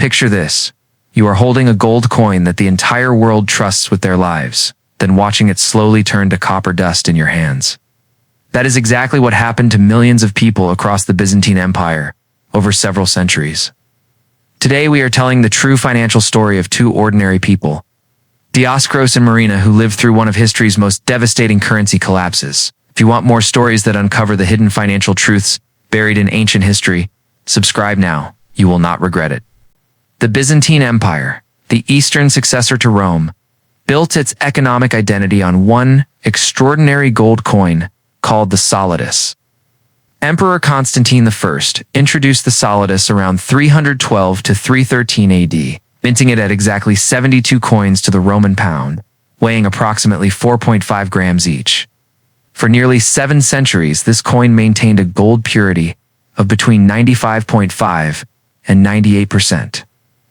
Picture this. You are holding a gold coin that the entire world trusts with their lives, then watching it slowly turn to copper dust in your hands. That is exactly what happened to millions of people across the Byzantine Empire over several centuries. Today we are telling the true financial story of two ordinary people, Dioskoros and Marina, who lived through one of history's most devastating currency collapses. If you want more stories that uncover the hidden financial truths buried in ancient history, subscribe now. You will not regret it. The Byzantine Empire, the eastern successor to Rome, built its economic identity on one extraordinary gold coin called the solidus. Emperor Constantine I introduced the solidus around 312 to 313 AD, minting it at exactly 72 coins to the Roman pound, weighing approximately 4.5 grams each. For nearly 7 centuries, this coin maintained a gold purity of between 95.5 and 98%.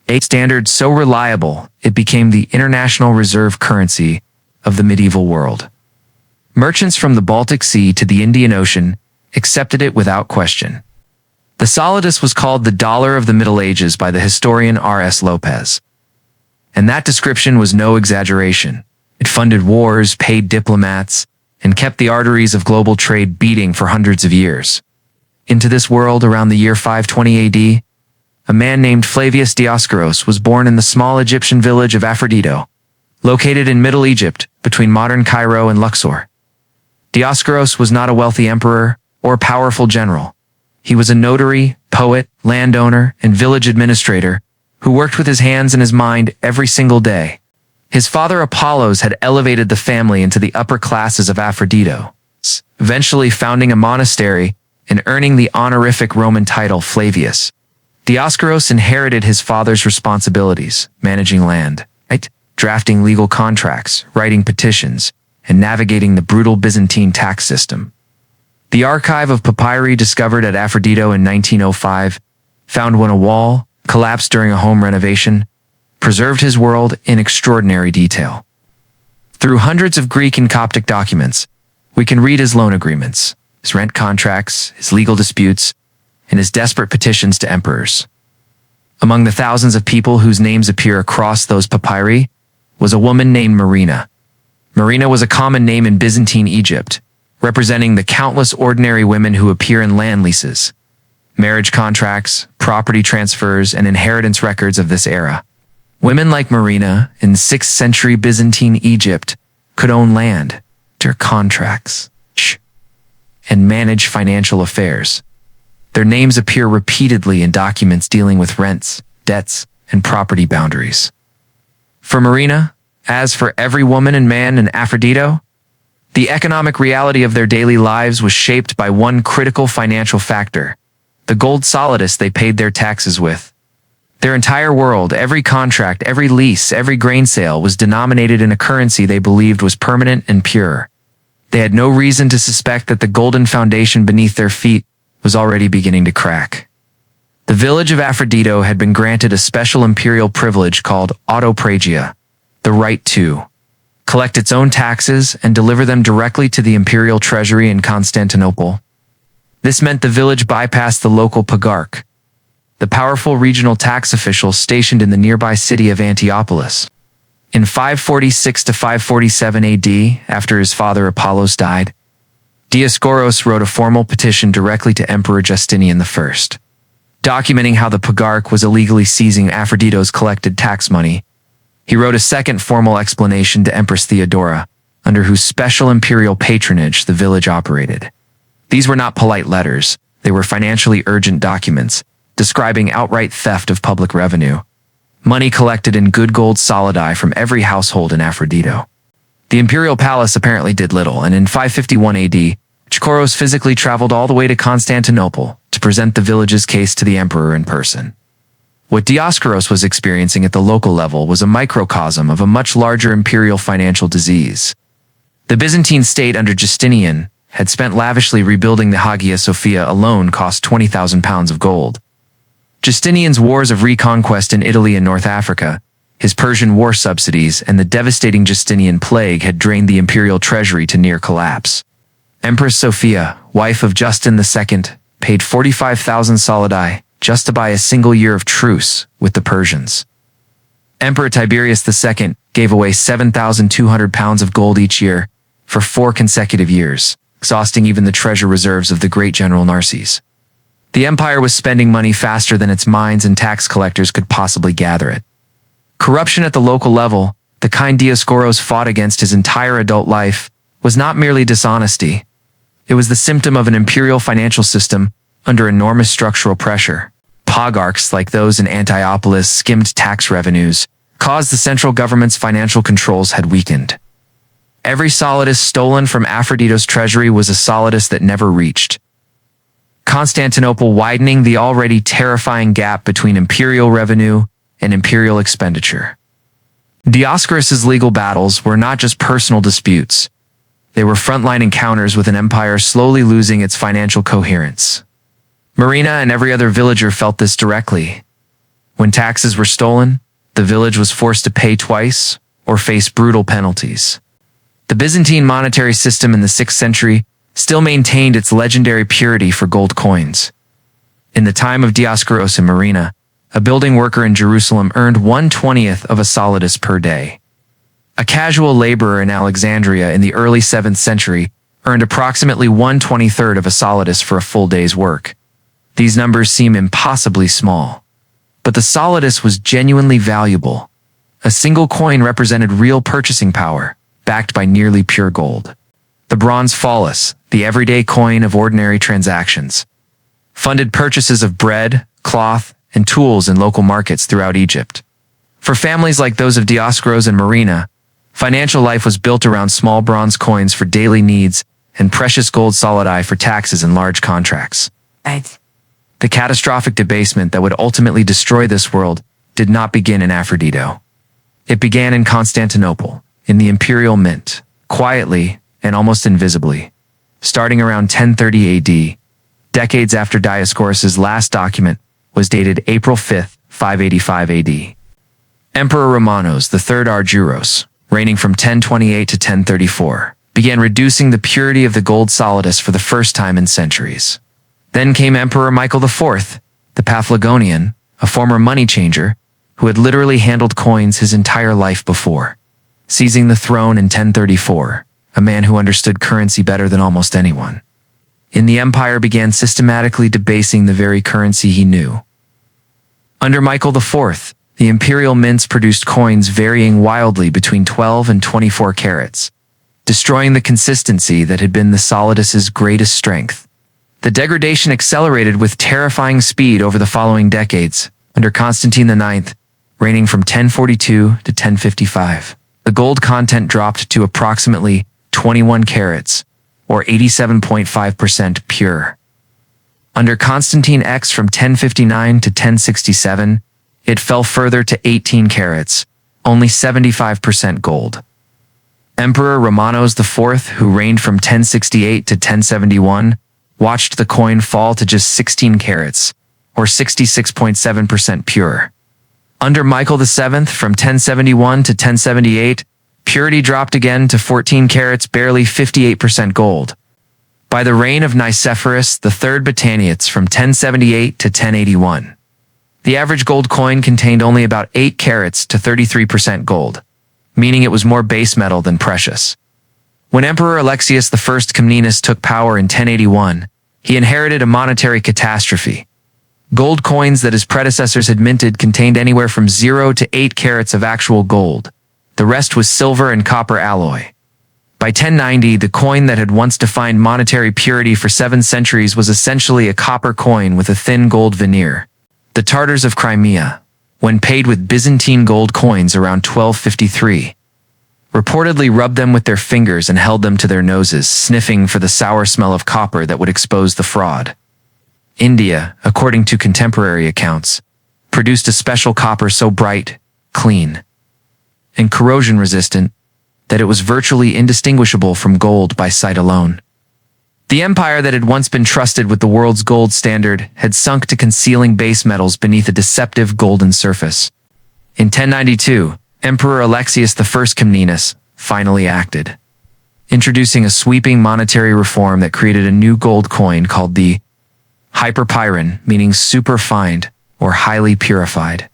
A standard so reliable, it became the international reserve currency of the medieval world. Merchants from the Baltic Sea to the Indian Ocean accepted it without question. The solidus was called the dollar of the Middle Ages by the historian R.S. Lopez. And that description was no exaggeration. It funded wars, paid diplomats, and kept the arteries of global trade beating for hundreds of years. Into this world, around the year 520 AD, a man named Flavius Dioskoros was born in the small Egyptian village of Aphrodito, located in Middle Egypt between modern Cairo and Luxor. Dioskoros was not a wealthy emperor or powerful general. He was a notary, poet, landowner, and village administrator who worked with his hands and his mind every single day. His father Apollos had elevated the family into the upper classes of Aphrodito, eventually founding a monastery and earning the honorific Roman title Flavius. Dioskoros inherited his father's responsibilities, managing land, drafting legal contracts, writing petitions, and navigating the brutal Byzantine tax system. The archive of papyri discovered at Aphrodito in 1905, found when a wall collapsed during a home renovation, preserved his world in extraordinary detail. Through hundreds of Greek and Coptic documents, we can read his loan agreements, his rent contracts, his legal disputes, and his desperate petitions to emperors. Among the thousands of people whose names appear across those papyri was a woman named Marina. Marina was a common name in Byzantine Egypt, representing the countless ordinary women who appear in land leases, marriage contracts, property transfers, and inheritance records of this era. Women like Marina in 6th century Byzantine Egypt could own land, enter contracts, and manage financial affairs. Their names appear repeatedly in documents dealing with rents, debts, and property boundaries. For Marina, as for every woman and man in Aphrodito, the economic reality of their daily lives was shaped by one critical financial factor, the gold solidus they paid their taxes with. Their entire world, every contract, every lease, every grain sale was denominated in a currency they believed was permanent and pure. They had no reason to suspect that the golden foundation beneath their feet was already beginning to crack. The village of Aphrodito had been granted a special imperial privilege called autopragia, the right to collect its own taxes and deliver them directly to the imperial treasury in Constantinople. This meant the village bypassed the local pagarch, the powerful regional tax official stationed in the nearby city of Antiopolis. In 546 to 547 AD, after his father Apollos died, Dioskoros wrote a formal petition directly to Emperor Justinian I, documenting how the pagarch was illegally seizing Aphrodito's collected tax money. He wrote a second formal explanation to Empress Theodora, under whose special imperial patronage the village operated. These were not polite letters, they were financially urgent documents, describing outright theft of public revenue, money collected in good gold solidi from every household in Aphrodito. The imperial palace apparently did little, and in 551 AD, Dioskoros physically traveled all the way to Constantinople to present the village's case to the emperor in person. What Dioskoros was experiencing at the local level was a microcosm of a much larger imperial financial disease. The Byzantine state under Justinian had spent lavishly rebuilding the Hagia Sophia alone cost 20,000 pounds of gold. Justinian's wars of reconquest in Italy and North Africa, his Persian war subsidies, and the devastating Justinian plague had drained the imperial treasury to near collapse. Empress Sophia, wife of Justin II, paid 45,000 solidi, just to buy a single year of truce with the Persians. Emperor Tiberius II gave away 7,200 pounds of gold each year for 4 consecutive years, exhausting even the treasure reserves of the great general Narses. The empire was spending money faster than its mines and tax collectors could possibly gather it. Corruption at the local level, the kind Dioskoros fought against his entire adult life, was not merely dishonesty. It was the symptom of an imperial financial system under enormous structural pressure. Pogarchs like those in Antiopolis skimmed tax revenues, caused the central government's financial controls had weakened. Every solidus stolen from Aphrodite's treasury was a solidus that never reached Constantinople, widening the already terrifying gap between imperial revenue and imperial expenditure. Dioskoros' legal battles were not just personal disputes. They were frontline encounters with an empire slowly losing its financial coherence. Marina and every other villager felt this directly. When taxes were stolen, the village was forced to pay twice or face brutal penalties. The Byzantine monetary system in the 6th century still maintained its legendary purity for gold coins. In the time of Dioskoros and Marina, a building worker in Jerusalem earned 1/20th of a solidus per day. A casual laborer in Alexandria in the early 7th century earned approximately 1/23rd of a solidus for a full day's work. These numbers seem impossibly small. But the solidus was genuinely valuable. A single coin represented real purchasing power, backed by nearly pure gold. The bronze phallus, the everyday coin of ordinary transactions, funded purchases of bread, cloth, and tools in local markets throughout Egypt. For families like those of Dioskoros and Marina, financial life was built around small bronze coins for daily needs and precious gold solidi for taxes and large contracts. The catastrophic debasement that would ultimately destroy this world did not begin in Aphrodite. It began in Constantinople, in the imperial mint, quietly and almost invisibly. Starting around 1030 AD, decades after Dioskoros' last document was dated April 5, 585 AD. Emperor Romanos III Argyros, reigning from 1028 to 1034, began reducing the purity of the gold solidus for the first time in centuries. Then came Emperor Michael IV, the Paphlagonian, a former money changer, who had literally handled coins his entire life before. Seizing the throne in 1034, a man who understood currency better than almost anyone. The empire began systematically debasing the very currency he knew. Under Michael IV, the imperial mints produced coins varying wildly between 12 and 24 carats, destroying the consistency that had been the solidus's greatest strength. The degradation accelerated with terrifying speed over the following decades. Under Constantine IX, reigning from 1042 to 1055, the gold content dropped to approximately 21 carats, or 87.5% pure. Under Constantine X from 1059 to 1067, it fell further to 18 carats, only 75% gold. Emperor Romanos IV, who reigned from 1068 to 1071, watched the coin fall to just 16 carats, or 66.7% pure. Under Michael VII, from 1071 to 1078, purity dropped again to 14 carats, barely 58% gold. By the reign of Nicephorus III Botaniates from 1078 to 1081, the average gold coin contained only about 8 carats to 33% gold, meaning it was more base metal than precious. When Emperor Alexius I Comnenus took power in 1081, he inherited a monetary catastrophe. Gold coins that his predecessors had minted contained anywhere from 0 to 8 carats of actual gold. The rest was silver and copper alloy. By 1090, the coin that had once defined monetary purity for 7 centuries was essentially a copper coin with a thin gold veneer. The Tartars of Crimea, when paid with Byzantine gold coins around 1253, reportedly rubbed them with their fingers and held them to their noses, sniffing for the sour smell of copper that would expose the fraud. India, according to contemporary accounts, produced a special copper so bright, clean, and corrosion-resistant that it was virtually indistinguishable from gold by sight alone. The empire that had once been trusted with the world's gold standard had sunk to concealing base metals beneath a deceptive golden surface. In 1092, Emperor Alexius I Comnenus finally acted, introducing a sweeping monetary reform that created a new gold coin called the Hyperpyron, meaning superfined or highly purified.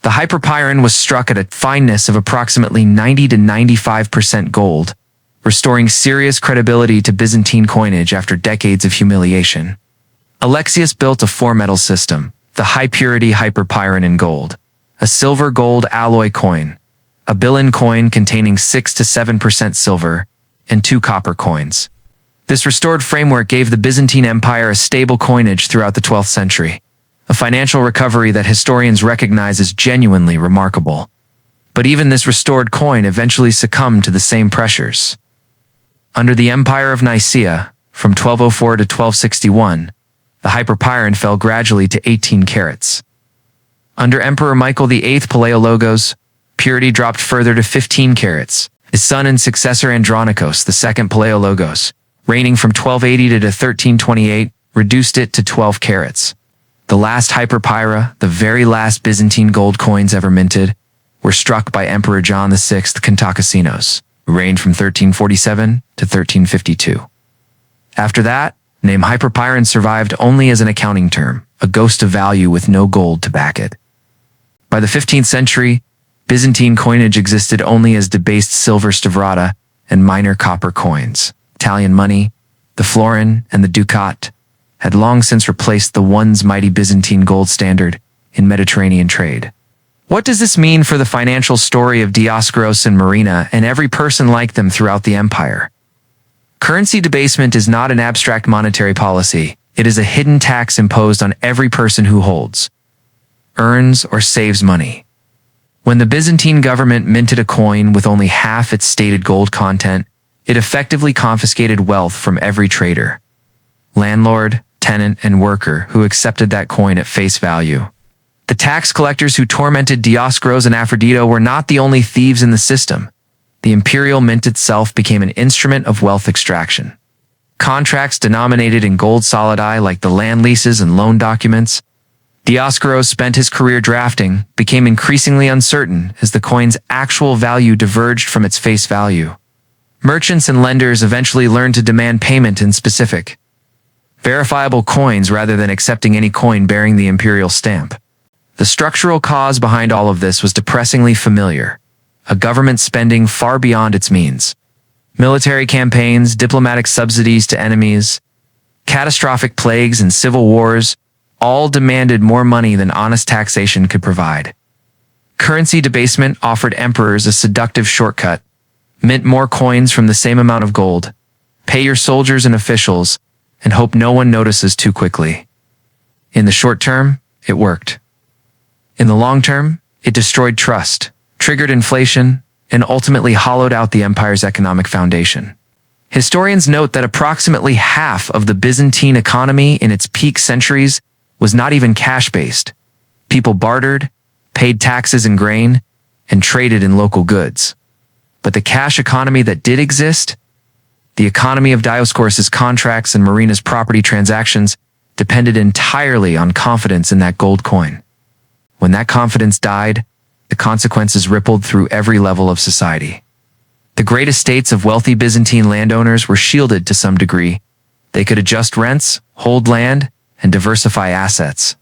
The hyperpyron was struck at a fineness of approximately 90 to 95% gold, restoring serious credibility to Byzantine coinage after decades of humiliation. Alexius built a four-metal system, the high-purity hyperpyron in gold, a silver-gold alloy coin, a Bilin coin containing 6 to 7% silver, and 2 copper coins. This restored framework gave the Byzantine Empire a stable coinage throughout the 12th century, a financial recovery that historians recognize as genuinely remarkable. But even this restored coin eventually succumbed to the same pressures. Under the Empire of Nicaea, from 1204 to 1261, the hyperpyron fell gradually to 18 carats. Under Emperor Michael VIII Palaiologos, purity dropped further to 15 carats. His son and successor Andronikos II Palaiologos, reigning from 1280 to 1328, reduced it to 12 carats. The last hyperpyra, the very last Byzantine gold coins ever minted, were struck by Emperor John VI Kantakasinos, who reigned from 1347 to 1352. After that, the name hyperpyron survived only as an accounting term, a ghost of value with no gold to back it. By the 15th century, Byzantine coinage existed only as debased silver stavrata and minor copper coins. Italian money, the florin and the ducat, had long since replaced the once mighty Byzantine gold standard in Mediterranean trade. What does this mean for the financial story of Dioskoros and Marina and every person like them throughout the empire? Currency debasement is not an abstract monetary policy. It is a hidden tax imposed on every person who holds, earns, or saves money. When the Byzantine government minted a coin with only half its stated gold content, it effectively confiscated wealth from every trader, landlord, tenant, and worker who accepted that coin at face value. The tax collectors who tormented Dioskoros and Aphrodito were not the only thieves in the system. The imperial mint itself became an instrument of wealth extraction. Contracts denominated in gold solidi like the land leases and loan documents Dioskoros spent his career drafting became increasingly uncertain as the coin's actual value diverged from its face value. Merchants and lenders eventually learned to demand payment in specific, verifiable coins rather than accepting any coin bearing the imperial stamp. The structural cause behind all of this was depressingly familiar: a government spending far beyond its means. Military campaigns, diplomatic subsidies to enemies, catastrophic plagues and civil wars all demanded more money than honest taxation could provide. Currency debasement offered emperors a seductive shortcut: mint more coins from the same amount of gold, pay your soldiers and officials, and hope no one notices too quickly. In the short term, it worked. In the long term, it destroyed trust, triggered inflation, and ultimately hollowed out the empire's economic foundation. Historians note that approximately half of the Byzantine economy in its peak centuries was not even cash-based. People bartered, paid taxes in grain, and traded in local goods. But the cash economy that did exist, the economy of Dioskoros' contracts and Marina's property transactions, depended entirely on confidence in that gold coin. When that confidence died, the consequences rippled through every level of society. The great estates of wealthy Byzantine landowners were shielded to some degree. They could adjust rents, hold land, and diversify assets.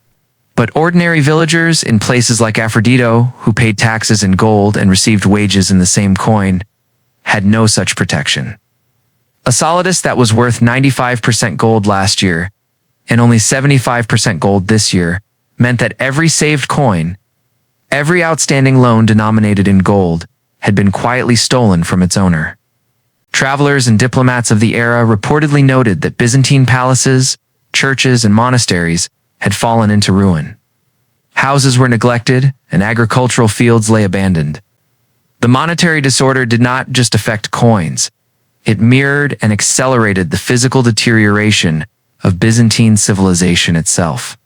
But ordinary villagers in places like Aphrodito, who paid taxes in gold and received wages in the same coin, had no such protection. A solidus that was worth 95% gold last year and only 75% gold this year meant that every saved coin, every outstanding loan denominated in gold, had been quietly stolen from its owner. Travelers and diplomats of the era reportedly noted that Byzantine palaces, churches, and monasteries had fallen into ruin. Houses were neglected, and agricultural fields lay abandoned. The monetary disorder did not just affect coins. It mirrored and accelerated the physical deterioration of Byzantine civilization itself.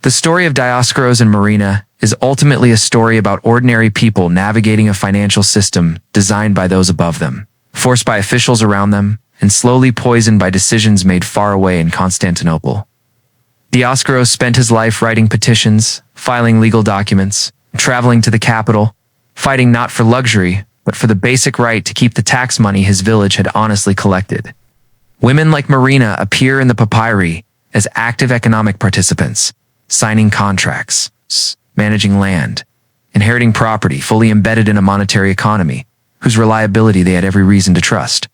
The story of Dioskoros and Marina is ultimately a story about ordinary people navigating a financial system designed by those above them, forced by officials around them, and slowly poisoned by decisions made far away in Constantinople. Dioskoros spent his life writing petitions, filing legal documents, traveling to the capital, fighting not for luxury, but for the basic right to keep the tax money his village had honestly collected. Women like Marina appear in the papyri, as active economic participants, signing contracts, managing land, inheriting property fully embedded in a monetary economy whose reliability they had every reason to trust.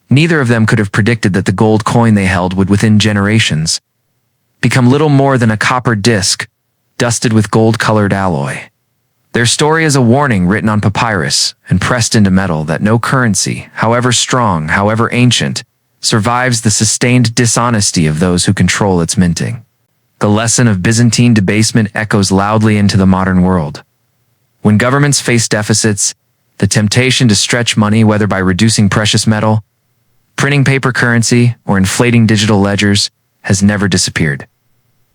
Neither of them could have predicted that the gold coin they held would, within generations, become little more than a copper disc dusted with gold-colored alloy. Their story is a warning written on papyrus and pressed into metal that no currency, however strong, however ancient, survives the sustained dishonesty of those who control its minting. The lesson of Byzantine debasement echoes loudly into the modern world. When governments face deficits, the temptation to stretch money, whether by reducing precious metal, printing paper currency, or inflating digital ledgers, has never disappeared.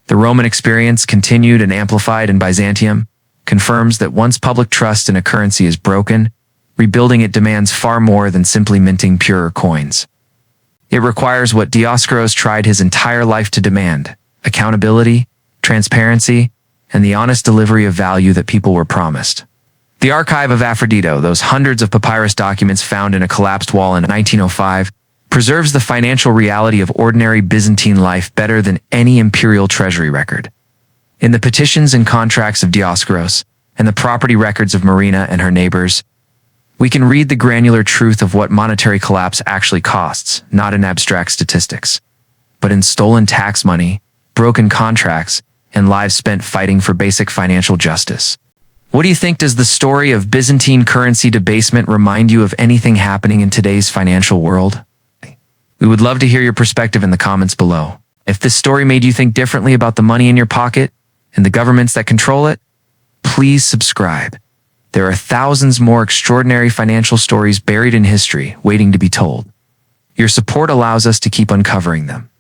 The Roman experience, continued and amplified in Byzantium, confirms that once public trust in a currency is broken, rebuilding it demands far more than simply minting purer coins. It requires what Dioskoros tried his entire life to demand: accountability, transparency, and the honest delivery of value that people were promised. The archive of Aphrodito, those hundreds of papyrus documents found in a collapsed wall in 1905, preserves the financial reality of ordinary Byzantine life better than any imperial treasury record. In the petitions and contracts of Dioskoros and the property records of Marina and her neighbors, we can read the granular truth of what monetary collapse actually costs, not in abstract statistics, but in stolen tax money, broken contracts, and lives spent fighting for basic financial justice. What do you think? Does the story of Byzantine currency debasement remind you of anything happening in today's financial world? We would love to hear your perspective in the comments below. If this story made you think differently about the money in your pocket and the governments that control it, please subscribe. There are thousands more extraordinary financial stories buried in history waiting to be told. Your support allows us to keep uncovering them.